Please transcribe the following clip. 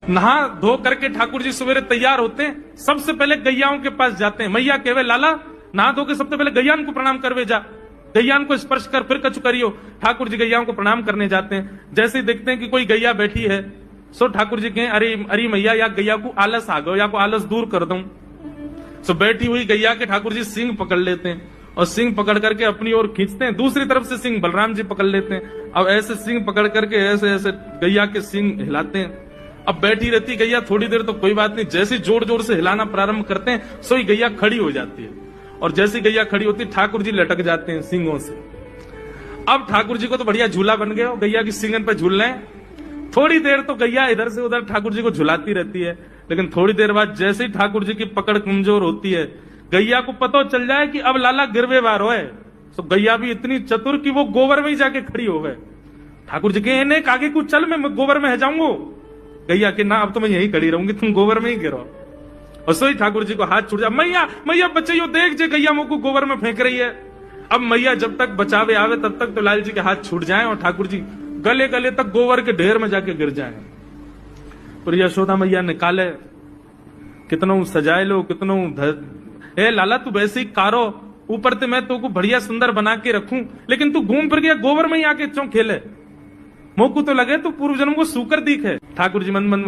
नहा धो करके ठाकुर जी सवेरे तैयार होते हैं, सबसे पहले गैयाओं के पास जाते हैं। मैया कहवे लाला नहा धो के सबसे पहले गैयान को प्रणाम करवे जा, गैयान को स्पर्श कर फिर कछु करियो। ठाकुर जी गैयाओं को प्रणाम करने जाते हैं। जैसे ही देखते हैं कि कोई गैया बैठी है, सो ठाकुर जी कहें अरे अरे मैया या गैया को आलस आ गयो, या को आलस दूर कर दूं। सो बैठी हुई गैया के ठाकुर जी सिंग पकड़ लेते हैं और सिंग पकड़ करके अपनी ओर खींचते हैं। दूसरी तरफ से सिंग बलराम जी पकड़ लेते हैं। अब ऐसे सिंग पकड़ करके ऐसे ऐसे गैया के सिंग हिलाते हैं। अब बैठी रहती गैया थोड़ी देर तो कोई बात नहीं, जैसे जोर जोर से हिलाना प्रारंभ करते हैं सो ही गैया खड़ी हो जाती है। और जैसी गैया खड़ी होती ठाकुर जी लटक जाते हैं सिंगों से। अब ठाकुर जी को तो बढ़िया झूला बन गया, गैया की सिंगन पे झूल रहे हैं। थोड़ी देर तो गैया इधर से उधर ठाकुर जी को झुलाती रहती है, लेकिन थोड़ी देर बाद जैसे ही ठाकुर जी की पकड़ कमजोर होती है, गैया को पता चल जाए कि अब लाला गिरवे वार हो है, तो गैया भी इतनी चतुर कि वो गोबर में ही जाके खड़ी हो गए। ठाकुर जी के ने आगे कुछ चल, मैं गोबर में है जाऊंगा। गैया के ना अब तो मैं यही खड़ी रहूंगी, तुम गोबर में ही गिरो। और सोई ठाकुर जी को हाथ छूट जा, मैया मैया बचाइयो, देख जे गैया मुझको गोबर में फेंक रही है। अब मैया जब तक बचावे आवे तब तक तो लाल जी के हाथ छूट जाएं और ठाकुर जी गले गले तक गोबर के ढेर में जाके गिर जाएं। पर यशोदा मैया निकाले, कितनों सजाए लो कितनों ए लाला तू वैसे ही कारो, ऊपर से मैं तो को बढ़िया सुंदर बना के रखूं, लेकिन तू घूम फिर गया गोबर में ही आके क्यों खेले। मोकू तो लगे तू पूर्व जन्म को सूकर दिखे। ठाकुर जी मन मन